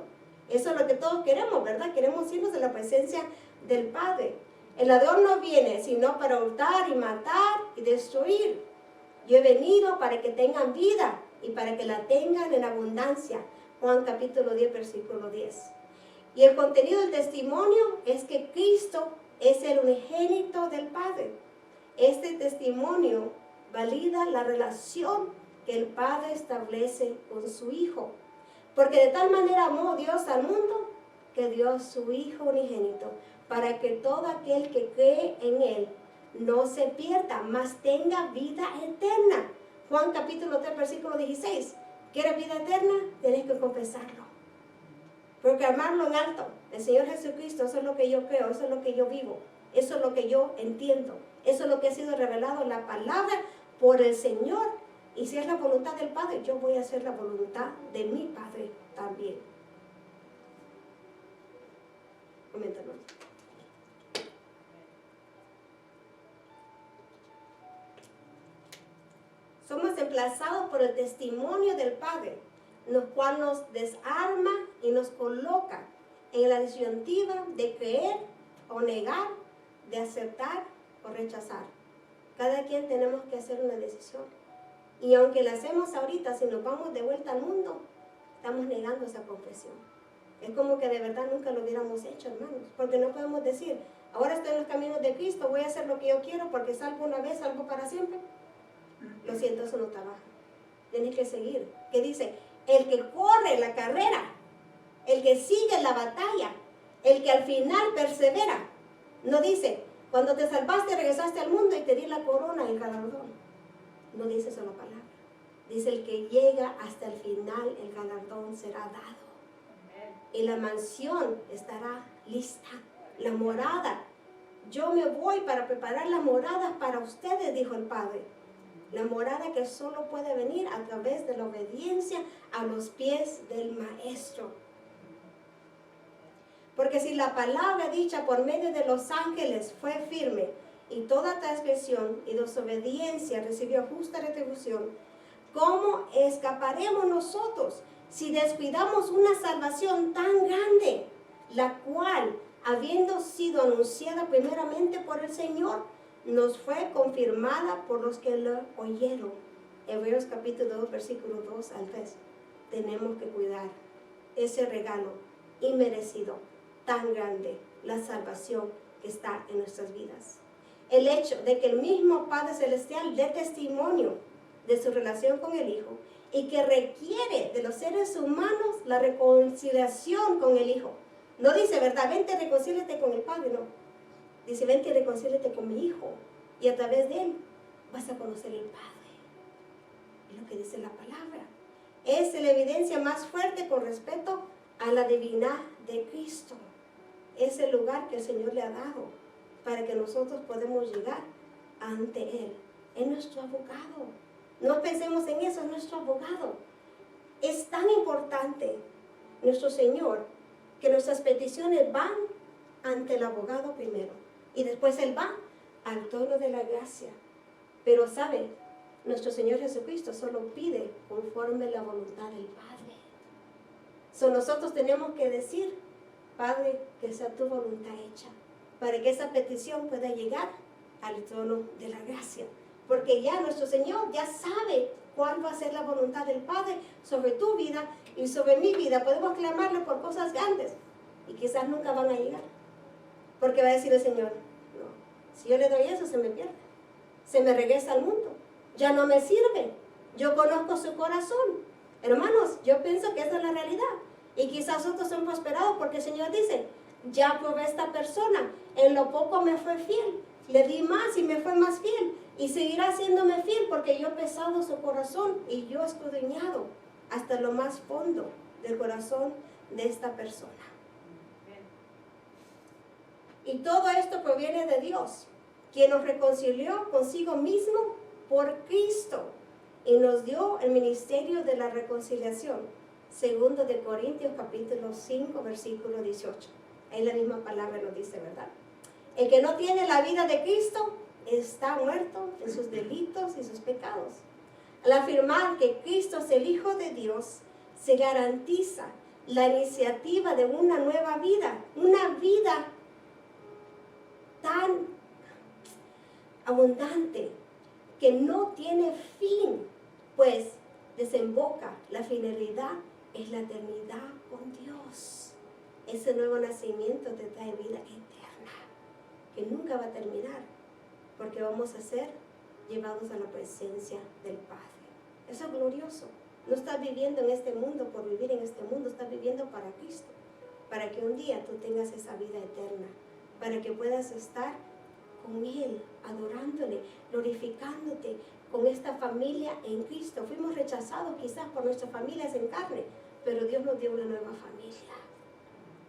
Eso es lo que todos queremos, ¿verdad? Queremos irnos de la presencia del Padre. El ladrón no viene sino para hurtar y matar y destruir. Yo he venido para que tengan vida y para que la tengan en abundancia. Juan capítulo 10, versículo 10. Y el contenido del testimonio es que Cristo es el unigénito del Padre. Este testimonio valida la relación que el Padre establece con su Hijo. Porque de tal manera amó Dios al mundo que dio su Hijo unigénito, para que todo aquel que cree en Él no se pierda, mas tenga vida eterna. Juan capítulo 3, versículo 16. ¿Quieres vida eterna? Tienes que confesarlo. Proclamarlo en alto. El Señor Jesucristo, eso es lo que yo creo, eso es lo que yo vivo, eso es lo que yo entiendo, eso es lo que ha sido revelado en la palabra por el Señor. Y si es la voluntad del Padre, yo voy a hacer la voluntad de mi Padre también. Coméntanos. Somos emplazados por el testimonio del Padre lo cual nos desarma y nos coloca en la disyuntiva de creer o negar, de aceptar o rechazar. Cada quien tenemos que hacer una decisión. Y aunque la hacemos ahorita, si nos vamos de vuelta al mundo, estamos negando esa confesión. Es como que de verdad nunca lo hubiéramos hecho, hermanos. Porque no podemos decir, ahora estoy en los caminos de Cristo, voy a hacer lo que yo quiero porque salvo una vez, salvo para siempre. Lo siento, eso no trabaja. Tienes que seguir. ¿Qué dice? El que corre la carrera, el que sigue la batalla, el que al final persevera. No dice, cuando te salvaste regresaste al mundo y te di la corona y el galardón. No dice esa la palabra. Dice, el que llega hasta el final, el galardón será dado. Y la mansión estará lista. La morada. Yo me voy para preparar la morada para ustedes, dijo el Padre. La morada que solo puede venir a través de la obediencia a los pies del Maestro. Porque si la palabra dicha por medio de los ángeles fue firme, y toda transgresión y desobediencia recibió justa retribución, ¿cómo escaparemos nosotros si descuidamos una salvación tan grande, la cual, habiendo sido anunciada primeramente por el Señor, nos fue confirmada por los que lo oyeron? Hebreos capítulo 2, versículo 2 al 3. Tenemos que cuidar ese regalo inmerecido, tan grande, la salvación que está en nuestras vidas. El hecho de que el mismo Padre Celestial dé testimonio de su relación con el Hijo y que requiere de los seres humanos la reconciliación con el Hijo. No dice, ¿verdad? Vente, reconcíliate con el Padre, no. Dice, vente y reconcíliate con mi Hijo. Y a través de Él vas a conocer el Padre. Es lo que dice la palabra. Es la evidencia más fuerte con respecto a la divinidad de Cristo. Es el lugar que el Señor le ha dado para que nosotros podamos llegar ante Él. Es nuestro abogado. No pensemos en eso, es nuestro abogado. Es tan importante nuestro Señor que nuestras peticiones van ante el abogado primero. Y después Él va al trono de la gracia. Pero ¿sabe? Nuestro Señor Jesucristo solo pide conforme la voluntad del Padre. Nosotros tenemos que decir, Padre, que sea tu voluntad hecha, para que esa petición pueda llegar al trono de la gracia. Porque ya nuestro Señor ya sabe cuál va a ser la voluntad del Padre sobre tu vida y sobre mi vida. Podemos clamarle por cosas grandes y quizás nunca van a llegar. Porque va a decir el Señor, no, si yo le doy eso se me pierde, se me regresa al mundo, ya no me sirve. Yo conozco su corazón. Hermanos, yo pienso que esa es la realidad. Y quizás otros son prosperados porque el Señor dice, ya probé esta persona, en lo poco me fue fiel, le di más y me fue más fiel, y seguirá haciéndome fiel porque yo he pesado su corazón y yo he escudriñado hasta lo más fondo del corazón de esta persona. Y todo esto proviene de Dios, quien nos reconcilió consigo mismo por Cristo y nos dio el ministerio de la reconciliación. Segundo de Corintios capítulo 5 versículo 18. Ahí la misma palabra nos dice, ¿verdad? El que no tiene la vida de Cristo está muerto en sus delitos y sus pecados. Al afirmar que Cristo es el Hijo de Dios, se garantiza la iniciativa de una nueva vida, una vida tan abundante que no tiene fin, pues desemboca, la finalidad es la eternidad con Dios. Ese nuevo nacimiento te trae vida eterna, que nunca va a terminar, porque vamos a ser llevados a la presencia del Padre. Eso es glorioso. No estás viviendo en este mundo por vivir en este mundo, estás viviendo para Cristo, para que un día tú tengas esa vida eterna, para que puedas estar con Él, adorándole, glorificándote con esta familia en Cristo. Fuimos rechazados quizás por nuestras familias en carne, pero Dios nos dio una nueva familia.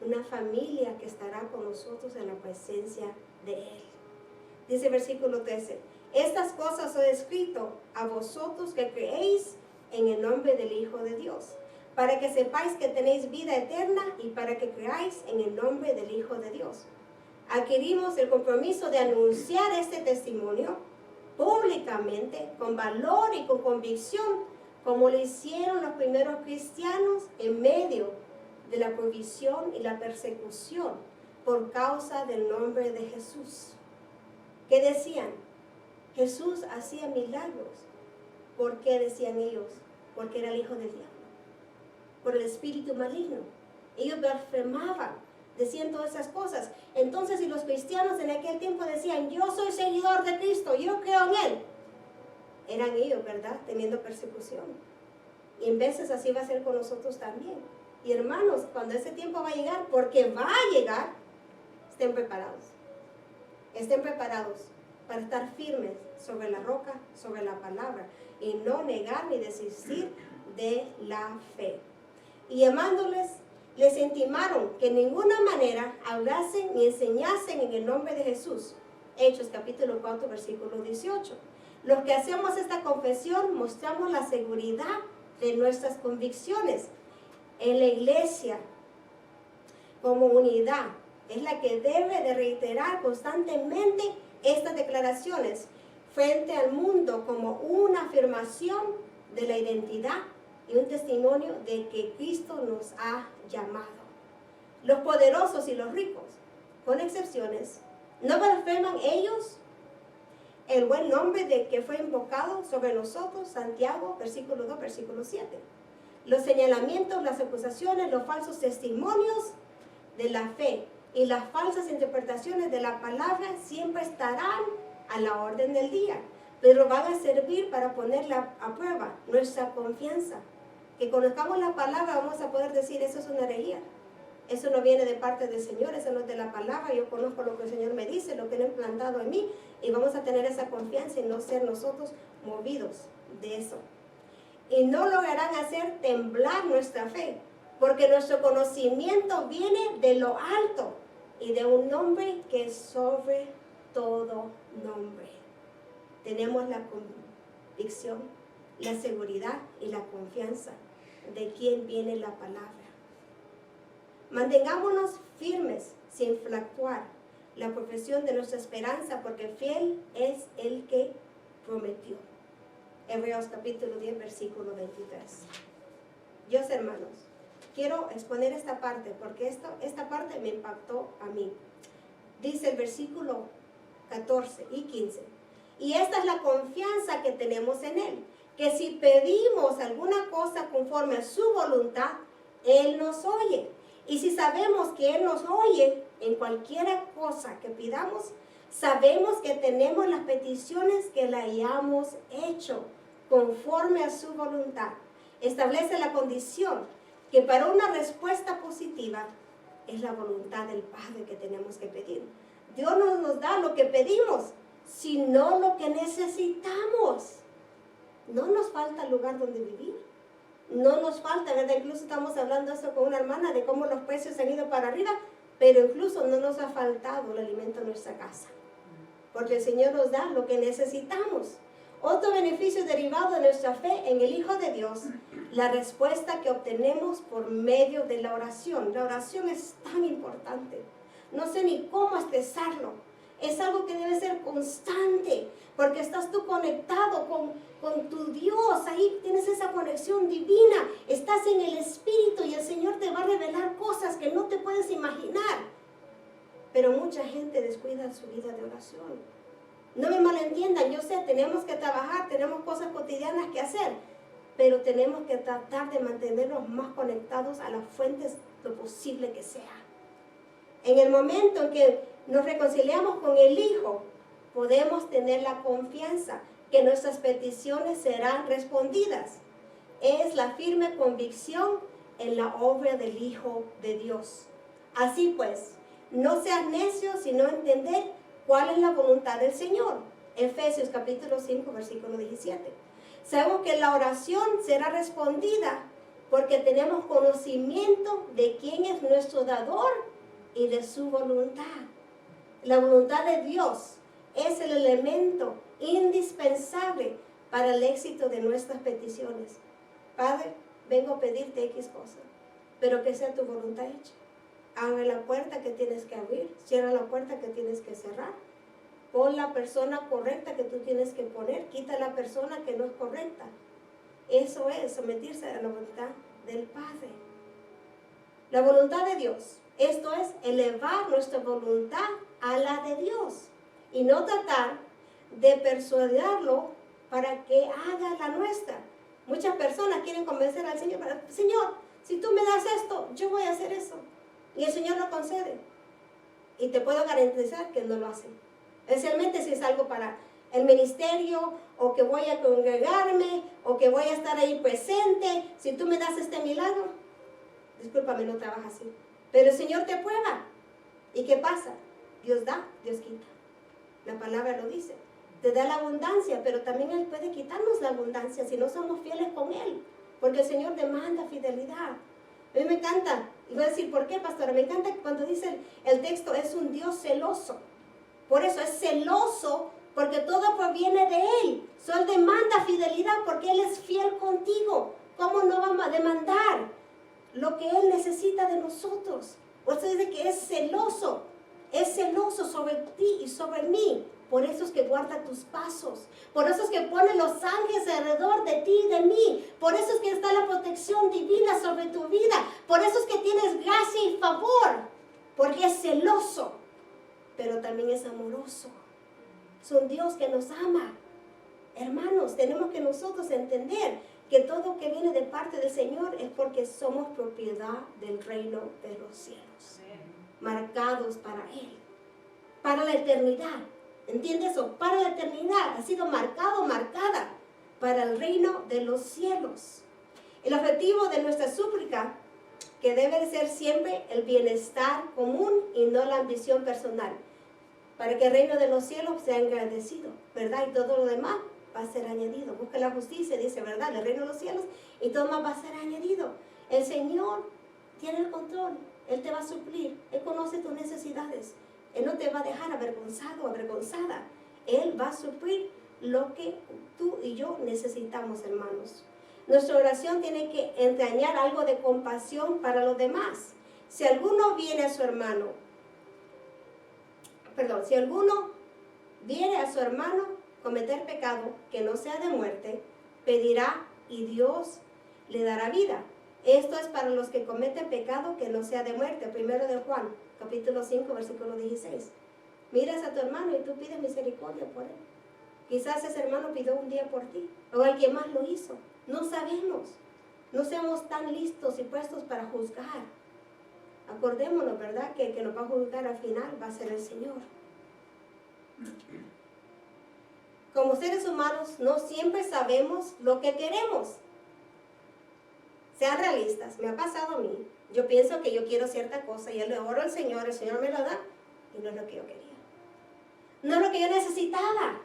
Una familia que estará con nosotros en la presencia de Él. Dice el versículo 13, estas cosas os he escrito a vosotros que creéis en el nombre del Hijo de Dios, para que sepáis que tenéis vida eterna y para que creáis en el nombre del Hijo de Dios. Adquirimos el compromiso de anunciar este testimonio públicamente, con valor y con convicción, como lo hicieron los primeros cristianos en medio de la provisión y la persecución por causa del nombre de Jesús. ¿Qué decían? Jesús hacía milagros. ¿Por qué decían ellos? Porque era el hijo del diablo, por el espíritu maligno. Ellos blasfemaban, decían todas esas cosas. Entonces, si los cristianos en aquel tiempo decían, yo soy seguidor de Cristo, yo creo en Él, eran ellos, ¿verdad?, teniendo persecución. Y en veces así va a ser con nosotros también. Y hermanos, cuando ese tiempo va a llegar, porque va a llegar, estén preparados. Estén preparados para estar firmes sobre la roca, sobre la palabra, y no negar ni desistir de la fe. Y llamándoles, les intimaron que en ninguna manera hablasen ni enseñasen en el nombre de Jesús. Hechos capítulo 4, versículo 18. Los que hacemos esta confesión mostramos la seguridad de nuestras convicciones. En la iglesia, como unidad, es la que debe de reiterar constantemente estas declaraciones frente al mundo como una afirmación de la identidad y un testimonio de que Cristo nos ha llamado. Los poderosos y los ricos, con excepciones, no blasfeman ellos el buen nombre de que fue invocado sobre nosotros, Santiago, versículo 2, versículo 7. Los señalamientos, las acusaciones, los falsos testimonios de la fe y las falsas interpretaciones de la palabra siempre estarán a la orden del día, pero van a servir para ponerla a prueba nuestra confianza. Que conozcamos la palabra, vamos a poder decir, eso es una herejía. Eso no viene de parte del Señor, eso no es de la palabra. Yo conozco lo que el Señor me dice, lo que Él ha implantado en mí, y vamos a tener esa confianza y no ser nosotros movidos de eso. Y no lograrán hacer temblar nuestra fe, porque nuestro conocimiento viene de lo alto y de un nombre que es sobre todo nombre. Tenemos la convicción, la seguridad y la confianza de quién viene la palabra. Mantengámonos firmes sin fluctuar la profesión de nuestra esperanza, porque fiel es el que prometió. Hebreos capítulo 10, versículo 23. Dios, hermanos, quiero exponer esta parte porque esta parte me impactó a mí. Dice el versículo 14 y 15. Y esta es la confianza que tenemos en Él, que si pedimos alguna cosa conforme a su voluntad, Él nos oye. Y si sabemos que Él nos oye en cualquier cosa que pidamos, sabemos que tenemos las peticiones que le hayamos hecho conforme a su voluntad. Establece la condición que para una respuesta positiva es la voluntad del Padre que tenemos que pedir. Dios no nos da lo que pedimos, sino lo que necesitamos. No nos falta lugar donde vivir. No nos falta, ¿verdad? Incluso estamos hablando esto con una hermana de cómo los precios han ido para arriba, pero incluso no nos ha faltado el alimento en nuestra casa, porque el Señor nos da lo que necesitamos. Otro beneficio derivado de nuestra fe en el Hijo de Dios, la respuesta que obtenemos por medio de la oración. La oración es tan importante. No sé ni cómo expresarlo. Es algo que debe ser constante, porque estás tú conectado con tu Dios. Ahí tienes esa conexión divina. Estás en el Espíritu y el Señor te va a revelar cosas que no te puedes imaginar. Pero mucha gente descuida su vida de oración. No me malentiendan, yo sé, tenemos que trabajar, tenemos cosas cotidianas que hacer, pero tenemos que tratar de mantenernos más conectados a las fuentes lo posible que sea. En el momento en que nos reconciliamos con el Hijo, podemos tener la confianza que nuestras peticiones serán respondidas. Es la firme convicción en la obra del Hijo de Dios. Así pues, no seas necio, sino entender cuál es la voluntad del Señor. Efesios capítulo 5, versículo 17. Sabemos que la oración será respondida porque tenemos conocimiento de quién es nuestro dador y de su voluntad. La voluntad de Dios es el elemento indispensable para el éxito de nuestras peticiones. Padre, vengo a pedirte X cosa, pero que sea tu voluntad hecha. Abre la puerta que tienes que abrir, cierra la puerta que tienes que cerrar. Pon la persona correcta que tú tienes que poner, quita la persona que no es correcta. Eso es someterse a la voluntad del Padre. La voluntad de Dios. Esto es elevar nuestra voluntad a la de Dios. Y no tratar de persuadirlo para que haga la nuestra. Muchas personas quieren convencer al Señor. Señor, si tú me das esto, yo voy a hacer eso. Y el Señor lo concede. Y te puedo garantizar que no lo hace. Especialmente si es algo para el ministerio, o que voy a congregarme, o que voy a estar ahí presente. Si tú me das este milagro, discúlpame, no trabaja así. Pero el Señor te prueba. ¿Y qué pasa? Dios da, Dios quita. La palabra lo dice. Te da la abundancia, pero también Él puede quitarnos la abundancia si no somos fieles con Él. Porque el Señor demanda fidelidad. A mí me encanta, y voy a decir, ¿por qué, pastora? Me encanta cuando dice el texto, es un Dios celoso. Por eso es celoso, porque todo proviene de Él. Él demanda fidelidad porque Él es fiel contigo. ¿Cómo no vamos a demandar lo que Él necesita de nosotros? Usted dice que es celoso sobre ti y sobre mí. Por eso es que guarda tus pasos. Por eso es que pone los ángeles alrededor de ti y de mí. Por eso es que está la protección divina sobre tu vida. Por eso es que tienes gracia y favor. Porque es celoso, pero también es amoroso. Es un Dios que nos ama. Hermanos, tenemos que nosotros entender que todo que viene de parte del Señor es porque somos propiedad del reino de los cielos. Marcados para Él. Para la eternidad. ¿Entiendes eso? Para la eternidad ha sido marcada para el reino de los cielos. El objetivo de nuestra súplica, que debe ser siempre el bienestar común y no la ambición personal, para que el reino de los cielos sea engrandecido, ¿verdad? Y todo lo demás va a ser añadido. Busca la justicia, dice, ¿verdad? El reino de los cielos, y todo más va a ser añadido. El Señor tiene el control, Él te va a suplir, Él conoce tus necesidades. Él no te va a dejar avergonzado o avergonzada. Él va a suplir lo que tú y yo necesitamos, hermanos. Nuestra oración tiene que entrañar algo de compasión para los demás. Si alguno viene a su hermano cometer pecado que no sea de muerte, pedirá y Dios le dará vida. Esto es para los que cometen pecado que no sea de muerte. Primero de Juan, capítulo 5, versículo 16. Miras a tu hermano y tú pides misericordia por él. Quizás ese hermano pidió un día por ti, o alguien más lo hizo. No sabemos. No seamos tan listos y puestos para juzgar. Acordémonos, ¿verdad? Que el que nos va a juzgar al final va a ser el Señor. Como seres humanos, no siempre sabemos lo que queremos. Sean realistas, me ha pasado a mí. Yo pienso que yo quiero cierta cosa y yo le oro al Señor, el Señor me lo da y no es lo que yo quería. No es lo que yo necesitaba.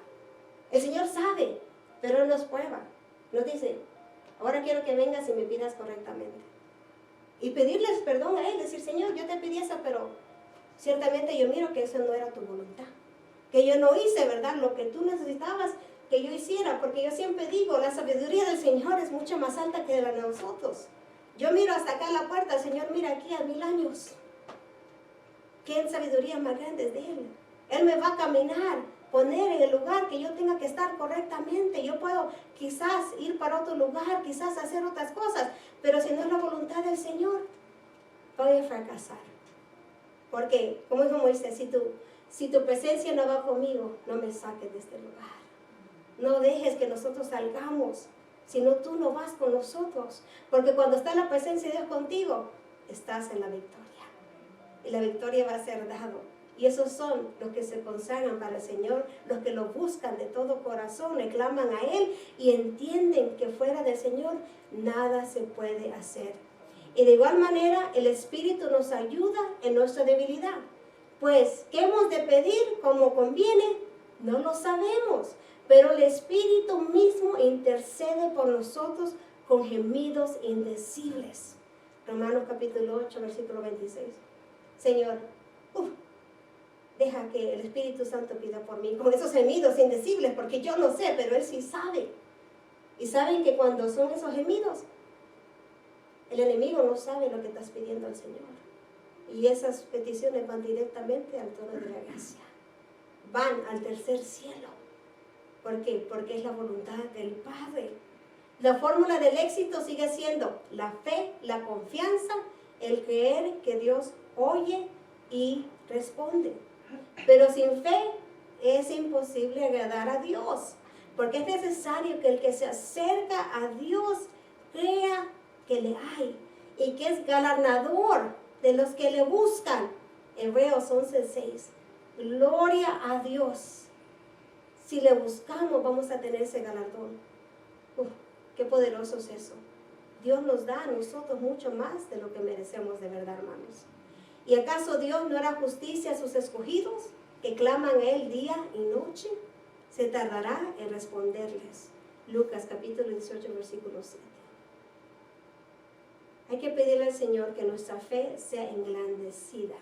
El Señor sabe, pero Él nos prueba. Nos dice, ahora quiero que vengas y me pidas correctamente. Y pedirles perdón a Él, decir, Señor, yo te pedí eso, pero ciertamente yo miro que eso no era tu voluntad. Que yo no hice, ¿verdad? Lo que tú necesitabas que yo hiciera, porque yo siempre digo, la sabiduría del Señor es mucho más alta que la de nosotros. Yo miro hasta acá la puerta, el Señor mira aquí a 1000 años. ¿Qué sabiduría más grande es de Él? Él me va a caminar, poner en el lugar que yo tenga que estar correctamente. Yo puedo quizás ir para otro lugar, quizás hacer otras cosas, pero si no es la voluntad del Señor, voy a fracasar. Porque, como dijo Moisés, si tu presencia no va conmigo, no me saques de este lugar. No dejes que nosotros salgamos, sino tú no vas con nosotros. Porque cuando está la presencia de Dios contigo, estás en la victoria. Y la victoria va a ser dado. Y esos son los que se consagran para el Señor, los que lo buscan de todo corazón, le claman a Él y entienden que fuera del Señor nada se puede hacer. Y de igual manera el Espíritu nos ayuda en nuestra debilidad. Pues, ¿qué hemos de pedir como conviene? No lo sabemos. Pero el Espíritu mismo intercede por nosotros con gemidos indecibles. Romanos capítulo 8, versículo 26. Señor, deja que el Espíritu Santo pida por mí con esos gemidos indecibles, porque yo no sé, pero Él sí sabe. Y saben que cuando son esos gemidos, el enemigo no sabe lo que estás pidiendo al Señor. Y esas peticiones van directamente al trono de la gracia. Van al tercer cielo. ¿Por qué? Porque es la voluntad del Padre. La fórmula del éxito sigue siendo la fe, la confianza, el creer que Dios oye y responde. Pero sin fe es imposible agradar a Dios, porque es necesario que el que se acerca a Dios crea que le hay y que es galardonador de los que le buscan. Hebreos 11:6. Gloria a Dios. Si le buscamos, vamos a tener ese galardón. Qué poderoso es eso. Dios nos da a nosotros mucho más de lo que merecemos de verdad, hermanos. ¿Y acaso Dios no hará justicia a sus escogidos que claman a Él día y noche? Se tardará en responderles. Lucas capítulo 18, versículo 7. Hay que pedirle al Señor que nuestra fe sea engrandecida.